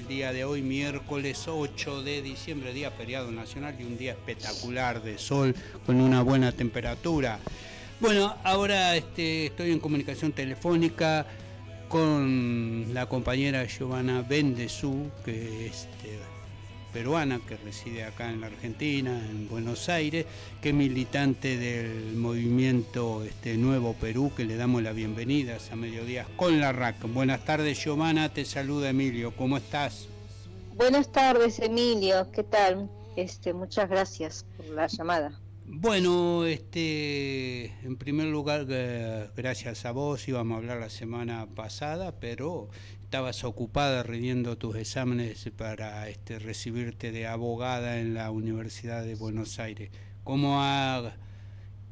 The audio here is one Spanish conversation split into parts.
día de hoy, miércoles 8 de diciembre, día feriado nacional y un día espectacular de sol con una buena temperatura. Bueno, ahora estoy en comunicación telefónica con la compañera Giovanna Bendezú, que es peruana, que reside acá en la Argentina, en Buenos Aires, que es militante del movimiento Nuevo Perú, que le damos la bienvenida a Mediodías con la RAC. Buenas tardes, Giovanna, te saluda Emilio, ¿cómo estás? Buenas tardes, Emilio, ¿qué tal? Muchas gracias por la llamada. Bueno, en primer lugar, gracias a vos, íbamos a hablar la semana pasada, pero estabas ocupada rindiendo tus exámenes para recibirte de abogada en la Universidad de Buenos Aires. ¿Cómo ha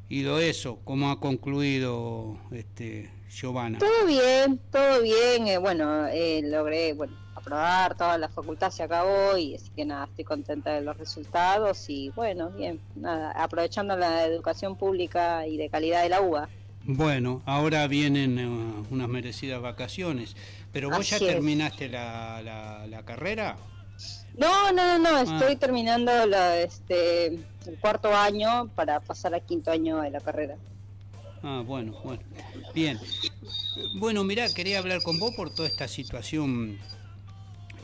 ido eso? ¿Cómo ha concluido, Giovanna? Todo bien, logré, aprobar, toda la facultad se acabó y así que nada, estoy contenta de los resultados y bueno, bien, nada, aprovechando la educación pública y de calidad de la UBA. Bueno, ahora vienen unas merecidas vacaciones, pero vos Así ya terminaste la carrera. No, estoy terminando el cuarto año para pasar al quinto año de la carrera. Bueno, bien. Bueno, mirá, quería hablar con vos por toda esta situación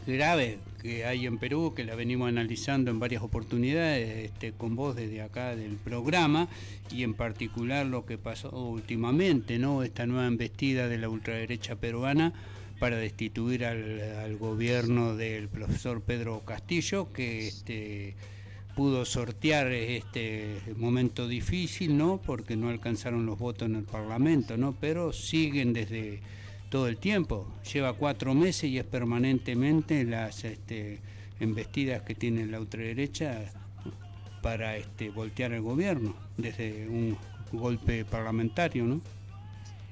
grave que hay en Perú, que la venimos analizando en varias oportunidades con vos desde acá del programa, y en particular lo que pasó últimamente, ¿no? Esta nueva embestida de la ultraderecha peruana para destituir al gobierno del profesor Pedro Castillo, que pudo sortear este momento difícil, ¿no? Porque no alcanzaron los votos en el Parlamento, ¿no? Pero siguen desde todo el tiempo, lleva 4 meses y es permanentemente las embestidas que tiene la ultraderecha para voltear el gobierno desde un golpe parlamentario, ¿no?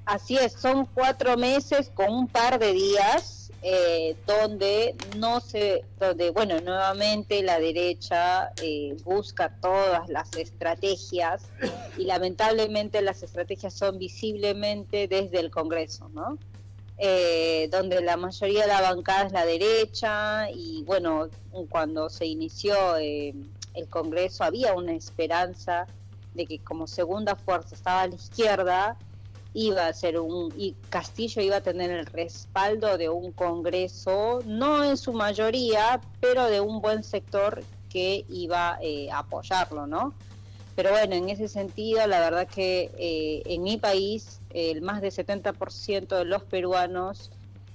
Así es, son 4 meses con un par de días donde nuevamente la derecha busca todas las estrategias y lamentablemente las estrategias son visiblemente desde el Congreso, ¿no? Donde la mayoría de la bancada es la derecha y bueno, cuando se inició el Congreso había una esperanza de que como segunda fuerza estaba a la izquierda, iba a ser y Castillo iba a tener el respaldo de un Congreso, no en su mayoría, pero de un buen sector que iba a apoyarlo, ¿no? Pero bueno, en ese sentido, la verdad que en mi país, el más del 70% de los peruanos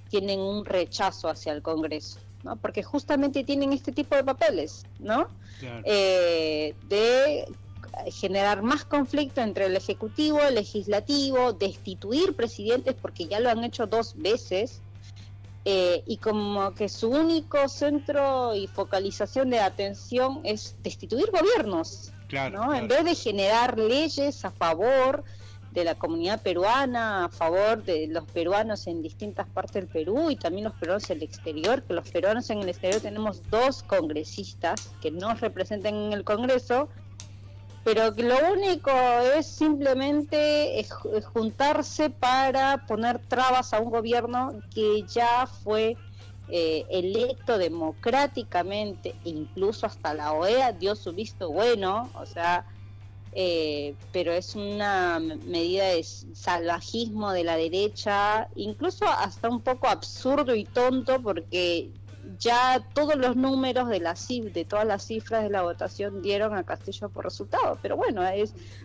tienen un rechazo hacia el Congreso, ¿no? Porque justamente tienen este tipo de papeles, ¿no? Claro. De generar más conflicto entre el Ejecutivo, el Legislativo, destituir presidentes, porque ya lo han hecho 2 veces, y como que su único centro y focalización de atención es destituir gobiernos, claro, ¿no? Claro. En vez de generar leyes a favor de la comunidad peruana, a favor de los peruanos en distintas partes del Perú y también los peruanos en el exterior, que los peruanos en el exterior tenemos 2 congresistas que nos representan en el Congreso, pero que lo único es simplemente juntarse para poner trabas a un gobierno que ya fue electo democráticamente, e incluso hasta la OEA dio su visto bueno, o sea, pero es una medida de salvajismo de la derecha, incluso hasta un poco absurdo y tonto, porque ya todos los números de todas las cifras de la votación dieron a Castillo por resultado, pero bueno,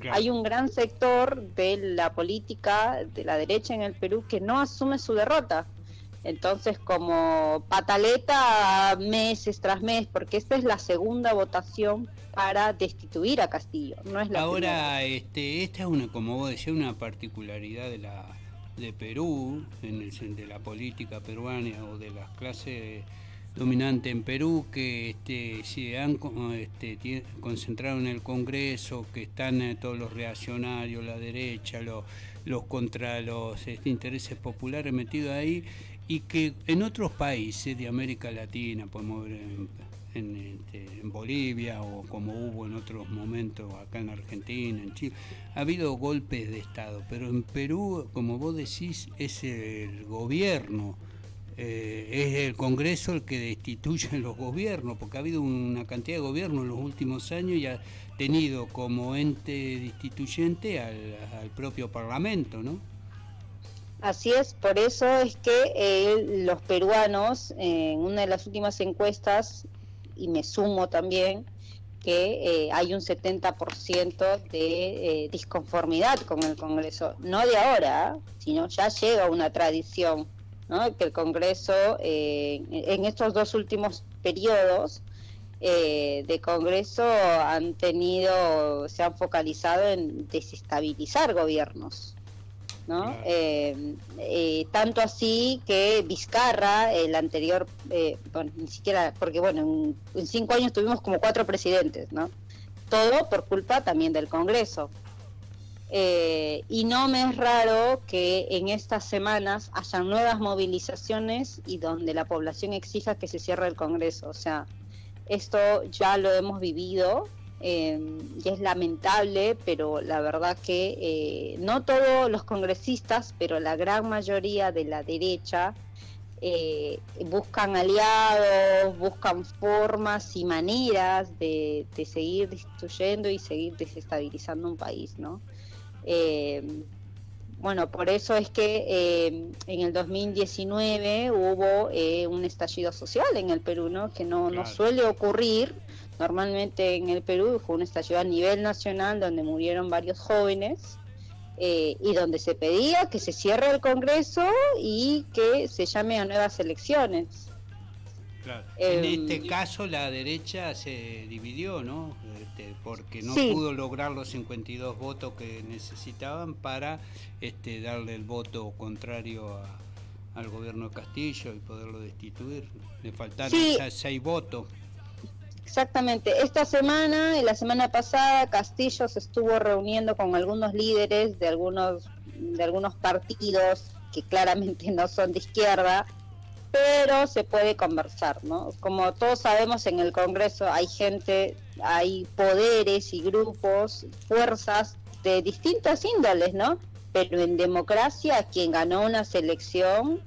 Claro. hay un gran sector de la política de la derecha en el Perú que no asume su derrota. Entonces, como pataleta meses tras mes, porque esta es la segunda votación para destituir a Castillo, no es la Ahora, primera. esta es una, como vos decías, una particularidad de Perú, de la política peruana o de las clases dominantes en Perú, que se han concentrado en el Congreso, que están todos los reaccionarios, la derecha, los contra los intereses populares metidos ahí, y que en otros países de América Latina, podemos ver en Bolivia o como hubo en otros momentos acá en Argentina, en Chile, ha habido golpes de Estado, pero en Perú, como vos decís, es el gobierno es el Congreso el que destituye los gobiernos, porque ha habido una cantidad de gobiernos en los últimos años y ha tenido como ente destituyente al propio Parlamento, ¿no? Así es, por eso es que los peruanos, en una de las últimas encuestas, y me sumo también, que hay un 70% de disconformidad con el Congreso, no de ahora, sino ya llega una tradición, ¿no? Que el Congreso, en estos dos últimos periodos de Congreso se han focalizado en desestabilizar gobiernos, ¿no? Claro. Tanto así que Vizcarra, el anterior, bueno, ni siquiera, porque bueno, en 5 años tuvimos como 4 presidentes, ¿no? Todo por culpa también del Congreso. Y no me es raro que en estas semanas hayan nuevas movilizaciones y donde la población exija que se cierre el Congreso. O sea, esto ya lo hemos vivido. Y es lamentable, pero la verdad que no todos los congresistas, pero la gran mayoría de la derecha buscan aliados, buscan formas y maneras de seguir destruyendo y seguir desestabilizando un país, ¿no? Bueno, por eso es que en el 2019 hubo un estallido social en el Perú, ¿no? Que no suele ocurrir. Normalmente en el Perú fue un estallido a nivel nacional donde murieron varios jóvenes y donde se pedía que se cierre el Congreso y que se llame a nuevas elecciones. Claro. En este caso la derecha se dividió, ¿no? Porque no pudo lograr los 52 votos que necesitaban para darle el voto contrario al gobierno de Castillo y poderlo destituir. Le faltaron 6 votos. Exactamente. Esta semana y la semana pasada Castillo se estuvo reuniendo con algunos líderes de algunos partidos que claramente no son de izquierda, pero se puede conversar, ¿no? Como todos sabemos, en el Congreso hay gente, hay poderes y grupos, fuerzas de distintas índoles, ¿no? Pero en democracia, quien ganó una selección,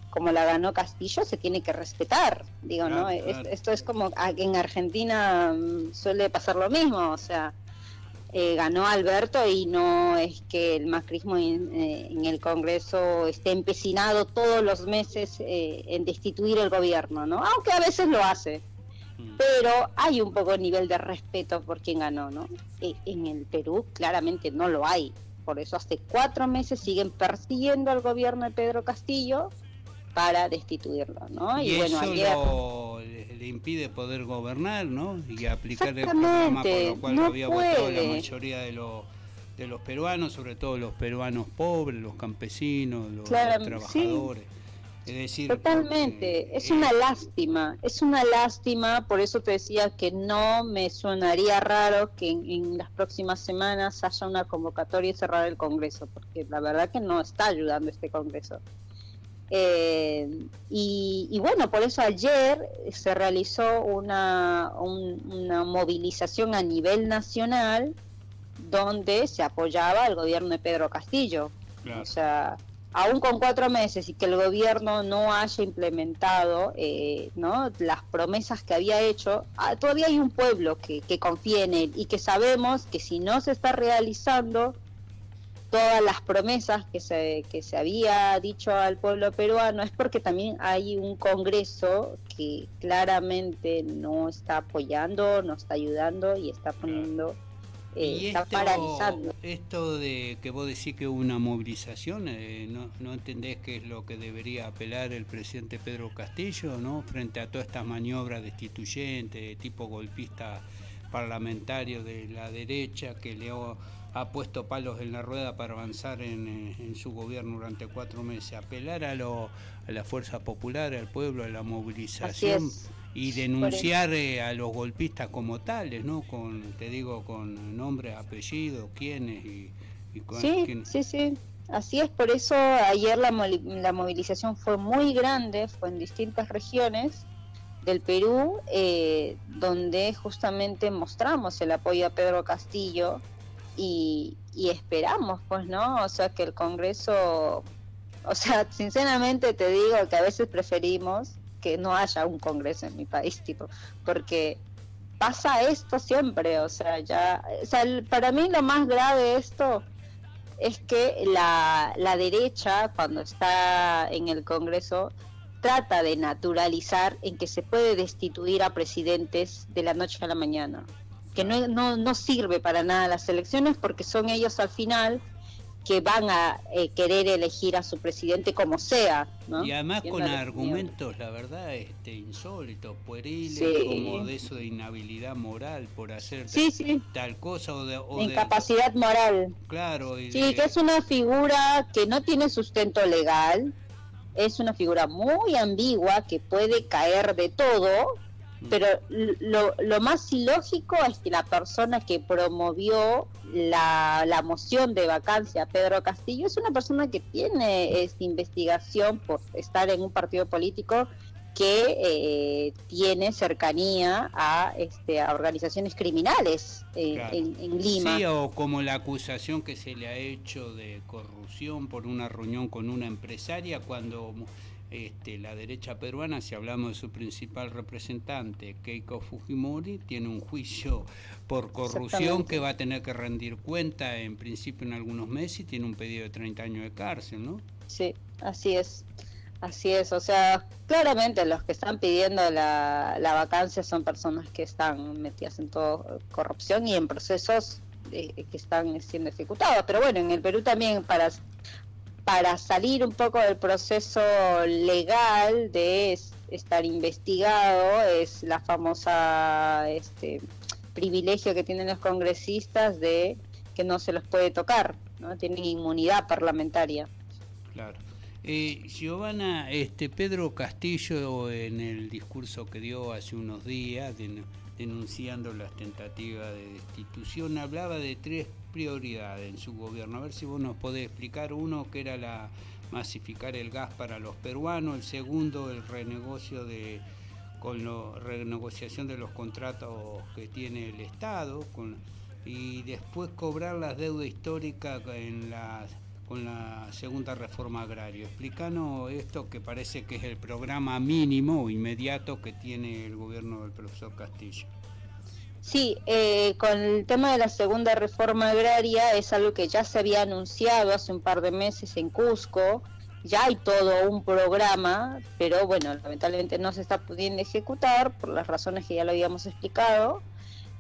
como la ganó Castillo, se tiene que respetar, digo, ¿no? Claro. Esto es como en Argentina suele pasar lo mismo, o sea, ganó Alberto y no es que el macrismo en el Congreso esté empecinado todos los meses en destituir el gobierno, ¿no? Aunque a veces lo hace, pero hay un poco de nivel de respeto por quien ganó, ¿no? En el Perú claramente no lo hay, por eso hace 4 meses siguen persiguiendo al gobierno de Pedro Castillo para destituirlo, ¿no? Y bueno, eso le impide poder gobernar, ¿no? Y aplicar el programa por lo cual había votado la mayoría de los peruanos, sobre todo los peruanos pobres, los campesinos, los trabajadores. Sí. Es decir, totalmente, es una lástima, por eso te decía que no me sonaría raro que en las próximas semanas haya una convocatoria y cerrar el Congreso, porque la verdad que no está ayudando este Congreso. Y bueno, por eso ayer se realizó una movilización a nivel nacional donde se apoyaba al gobierno de Pedro Castillo. Claro. O sea, aún con 4 meses y que el gobierno no haya implementado ¿no? las promesas que había hecho, todavía hay un pueblo que confía en él y que sabemos que si no se está realizando todas las promesas que se había dicho al pueblo peruano, es porque también hay un Congreso que claramente no está apoyando, no está ayudando y está poniendo, está paralizando. Esto de que vos decís que hubo una movilización, ¿no entendés qué es lo que debería apelar el presidente Pedro Castillo, ¿no? Frente a todas estas maniobras destituyentes, de tipo golpista parlamentario de la derecha que ha puesto palos en la rueda para avanzar en su gobierno durante 4 meses, apelar a la fuerza popular, al pueblo, a la movilización y denunciar a los golpistas como tales, ¿no? Con nombre, apellido, quiénes y quiénes. Sí, así es, por eso ayer la movilización fue muy grande, fue en distintas regiones del Perú, donde justamente mostramos el apoyo a Pedro Castillo y esperamos, pues, ¿no? O sea, que el Congreso O sea, sinceramente te digo que a veces preferimos que no haya un congreso en mi país, tipo, porque pasa esto siempre, o sea, para mí lo más grave de esto es que la derecha, cuando está en el Congreso, trata de naturalizar en que se puede destituir a presidentes de la noche a la mañana, que no sirve para nada las elecciones, porque son ellos al final que van a querer elegir a su presidente como sea, ¿no? Y además con argumentos, la verdad, insólitos, pueriles, sí, como de eso de inhabilidad moral por hacer tal cosa o de incapacidad moral. Claro. Que es una figura que no tiene sustento legal, es una figura muy ambigua que puede caer de todo, pero lo más ilógico es que la persona que promovió la moción de vacancia, Pedro Castillo, es una persona que tiene investigación por estar en un partido político que tiene cercanía a organizaciones criminales en Lima. Sí, o como la acusación que se le ha hecho de corrupción por una reunión con una empresaria cuando la derecha peruana, si hablamos de su principal representante, Keiko Fujimori, tiene un juicio por corrupción que va a tener que rendir cuenta en principio en algunos meses y tiene un pedido de 30 años de cárcel, ¿no? Sí, así es. Así es, o sea, claramente los que están pidiendo la vacancia son personas que están metidas en todo corrupción y en procesos que están siendo ejecutados. Pero bueno, en el Perú también para salir un poco del proceso legal de estar investigado es la famosa privilegio que tienen los congresistas de que no se los puede tocar, ¿no? Tienen inmunidad parlamentaria. Claro. Giovanna, Pedro Castillo en el discurso que dio hace unos días denunciando las tentativas de destitución hablaba de 3 prioridades en su gobierno. A ver si vos nos podés explicar. Uno, que era masificar el gas para los peruanos. El segundo, el renegociación de los contratos que tiene el Estado. Y después cobrar las deudas históricas con la segunda reforma agraria. Explícanos esto, que parece que es el programa mínimo o inmediato que tiene el gobierno del profesor Castillo. Sí, con el tema de la segunda reforma agraria es algo que ya se había anunciado hace un par de meses en Cusco. Ya hay todo un programa, pero bueno, lamentablemente no se está pudiendo ejecutar por las razones que ya lo habíamos explicado.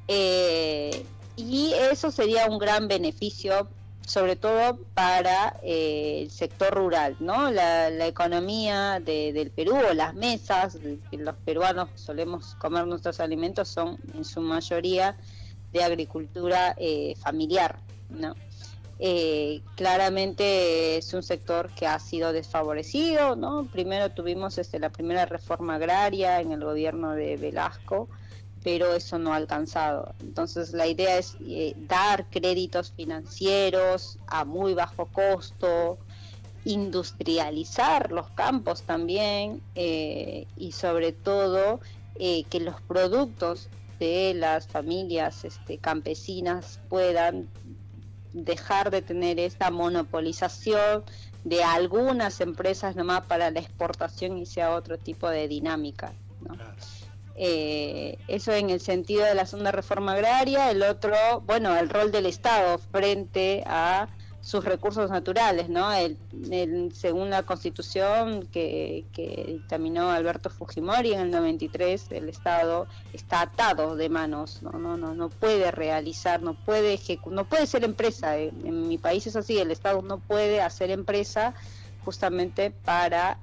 Y eso sería un gran beneficio, sobre todo para el sector rural, ¿no? La economía del Perú, o las mesas, los peruanos solemos comer nuestros alimentos, son en su mayoría de agricultura familiar, ¿no? Claramente es un sector que ha sido desfavorecido, ¿no? Primero tuvimos la primera reforma agraria en el gobierno de Velasco, pero eso no ha alcanzado. Entonces la idea es dar créditos financieros a muy bajo costo, industrializar los campos también, y sobre todo que los productos de las familias campesinas puedan dejar de tener esta monopolización de algunas empresas nomás para la exportación y sea otro tipo de dinámica, ¿no? Claro. Eso en el sentido de la segunda reforma agraria. El otro, bueno, el rol del Estado frente a sus recursos naturales, ¿no? Según la Constitución que dictaminó Alberto Fujimori en el 93, el Estado está atado de manos, no puede realizar, no puede ser empresa. En mi país es así, el Estado no puede hacer empresa justamente para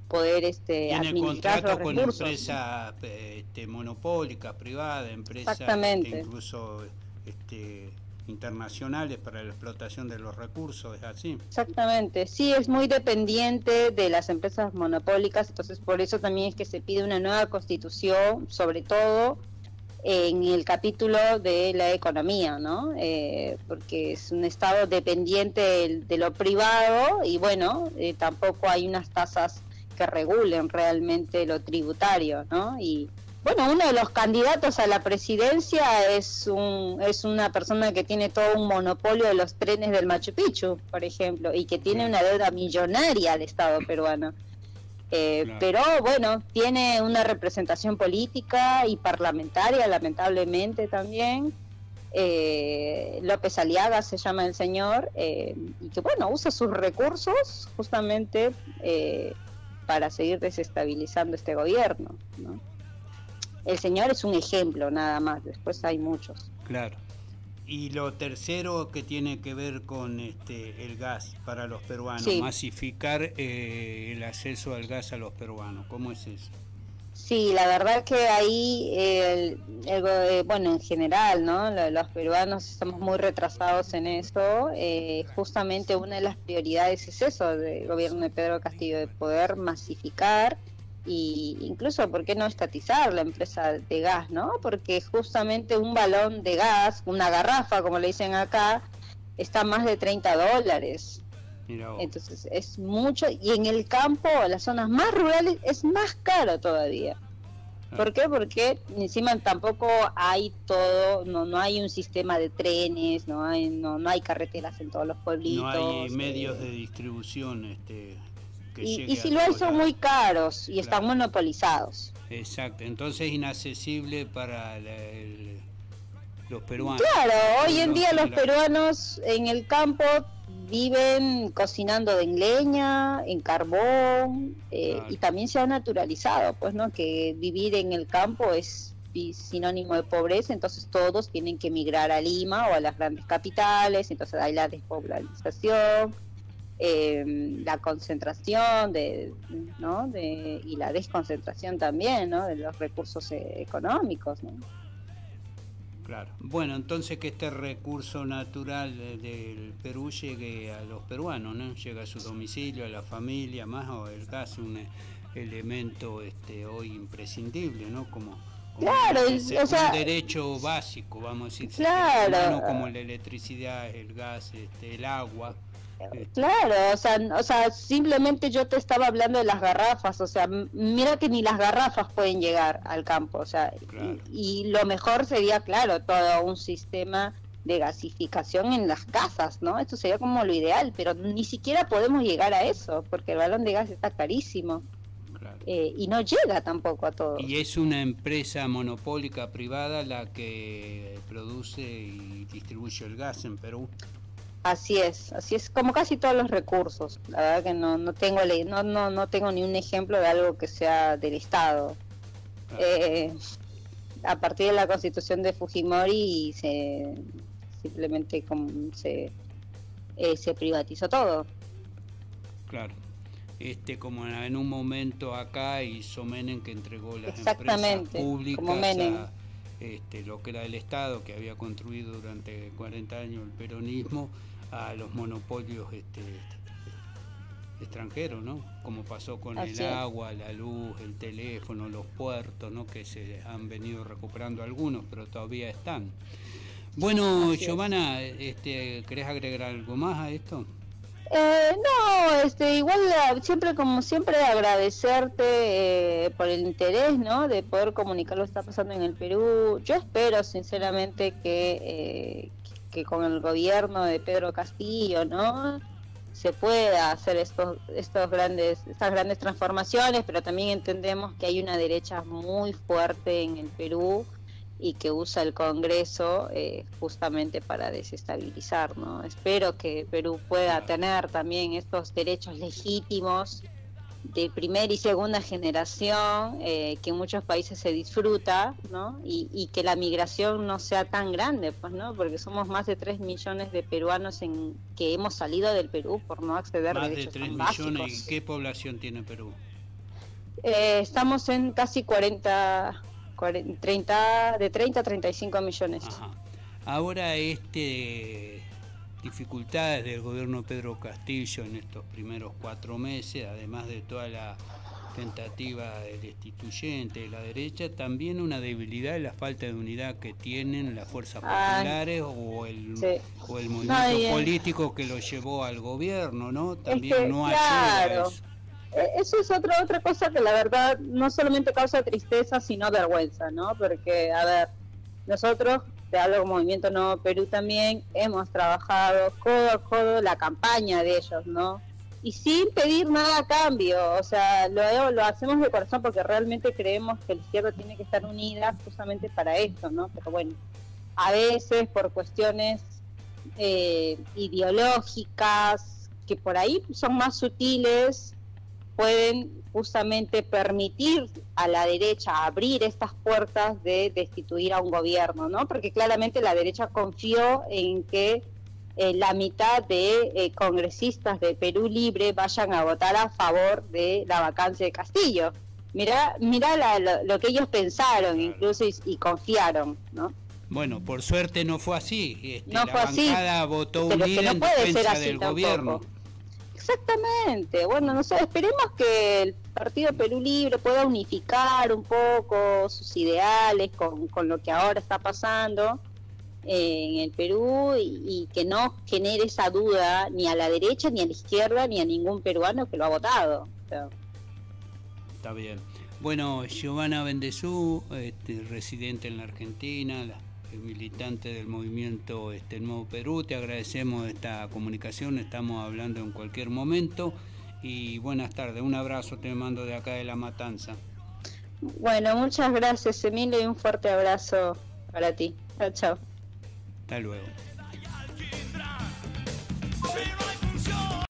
poder tiene contrato con empresas monopólicas, privadas, empresas incluso internacionales para la explotación de los recursos, ¿es así? Exactamente, sí, es muy dependiente de las empresas monopólicas, entonces por eso también es que se pide una nueva constitución, sobre todo en el capítulo de la economía, ¿no? Porque es un Estado dependiente de lo privado y bueno, tampoco hay unas tasas que regulen realmente lo tributario, ¿no? Y bueno, uno de los candidatos a la presidencia es una persona que tiene todo un monopolio de los trenes del Machu Picchu, por ejemplo, y que tiene una deuda millonaria al Estado peruano. Claro. Pero bueno, tiene una representación política y parlamentaria, lamentablemente también. López Aliaga se llama el señor, y que bueno, usa sus recursos justamente para seguir desestabilizando este gobierno, ¿no? El señor es un ejemplo nada más, después hay muchos. Claro. Y lo tercero que tiene que ver con el gas para los peruanos, sí. Masificar el acceso al gas a los peruanos, ¿cómo es eso? Sí, la verdad que ahí, bueno, en general, ¿no? Los peruanos estamos muy retrasados en eso. Justamente una de las prioridades es eso del gobierno de Pedro Castillo, de poder masificar y incluso, ¿por qué no estatizar la empresa de gas, ¿no? Porque justamente un balón de gas, una garrafa, como le dicen acá, está a más de $30. Entonces es mucho, y en el campo, las zonas más rurales, es más caro todavía. ¿Por qué? Porque encima tampoco hay todo, no hay un sistema de trenes, no hay carreteras en todos los pueblitos. No hay medios de distribución y si lo hay son muy caros y claro. Están monopolizados. Exacto, entonces inaccesible para los peruanos. Claro, hoy en día los peruanos en el campo viven cocinando en leña, en carbón, claro. Y también se ha naturalizado, pues, ¿no? Que vivir en el campo es sinónimo de pobreza, entonces todos tienen que emigrar a Lima o a las grandes capitales, entonces hay la despopularización, la concentración ¿no? Y la desconcentración también, ¿no? De los recursos económicos, ¿no? Claro. Bueno, entonces que este recurso natural del Perú llegue a los peruanos, ¿no? Llega a su domicilio, a la familia, más o el gas, un elemento hoy imprescindible, ¿no? Como claro, o sea, un derecho básico, vamos a decir, claro, como la electricidad, el gas, el agua. Claro, o sea, simplemente yo te estaba hablando de las garrafas, o sea, mira que ni las garrafas pueden llegar al campo, o sea, claro. y lo mejor sería, claro, todo un sistema de gasificación en las casas, ¿no? Esto sería como lo ideal, pero ni siquiera podemos llegar a eso, porque el balón de gas está carísimo. Claro. Y no llega tampoco a todo. Y es una empresa monopólica privada la que produce y distribuye el gas en Perú. Así es, como casi todos los recursos. La verdad que no tengo ni un ejemplo de algo que sea del Estado. A partir de la Constitución de Fujimori simplemente se privatizó todo. Claro. Como en un momento acá hizo Menem, que entregó las empresas públicas como Menem. Lo que era el Estado, que había construido durante 40 años el peronismo, a los monopolios extranjeros, ¿no? Como pasó con el agua, la luz, el teléfono, los puertos, ¿no? Que se han venido recuperando algunos, pero todavía están. Bueno, Giovanna, ¿querés agregar algo más a esto? No, igual siempre, como siempre, agradecerte por el interés, ¿no? De poder comunicar lo que está pasando en el Perú. Yo espero sinceramente que con el gobierno de Pedro Castillo, ¿no? Se pueda hacer estas grandes transformaciones, pero también entendemos que hay una derecha muy fuerte en el Perú y que usa el Congreso justamente para desestabilizar, ¿no? Espero que Perú pueda tener también estos derechos legítimos de primera y segunda generación, que en muchos países se disfruta, ¿no? Y que la migración no sea tan grande, pues, ¿no? Porque somos más de 3 millones de peruanos que hemos salido del Perú por no acceder a derechos tan básicos. Más de 3 millones, ¿y qué población tiene Perú? Estamos en casi 30 a 35 millones. Ajá. Ahora dificultades del gobierno de Pedro Castillo en estos primeros 4 meses, además de toda la tentativa del destituyente de la derecha, también una debilidad y la falta de unidad que tienen las fuerzas populares o el movimiento político que lo llevó al gobierno, ¿no? También no ayuda a eso. eso es otra cosa que la verdad no solamente causa tristeza, sino vergüenza, ¿no? Porque, a ver, nosotros, te hablo como Movimiento Nuevo Perú también, hemos trabajado codo a codo la campaña de ellos, ¿no? Y sin pedir nada a cambio, o sea, lo hacemos de corazón porque realmente creemos que la izquierda tiene que estar unida justamente para esto, ¿no? Pero bueno, a veces por cuestiones ideológicas, que por ahí son más sutiles, pueden justamente permitir a la derecha abrir estas puertas de destituir a un gobierno, ¿no? Porque claramente la derecha confió en que la mitad de congresistas de Perú Libre vayan a votar a favor de la vacancia de Castillo. Mirá lo que ellos pensaron, incluso, y confiaron, ¿no? Bueno, por suerte no fue así. No fue así. La bancada votó pero unida no puede ser así del tampoco. gobierno. Exactamente. Bueno, no sé, esperemos que el Partido Perú Libre pueda unificar un poco sus ideales con lo que ahora está pasando en el Perú y que no genere esa duda ni a la derecha, ni a la izquierda, ni a ningún peruano que lo ha votado. O sea, está bien. Bueno, Giovanna Bendezú, residente en la Argentina, militante del movimiento Nuevo Perú, te agradecemos esta comunicación, estamos hablando en cualquier momento y buenas tardes, un abrazo te mando de acá de La Matanza. Bueno, muchas gracias, Emilio, y un fuerte abrazo para ti. Chao, chao. Hasta luego.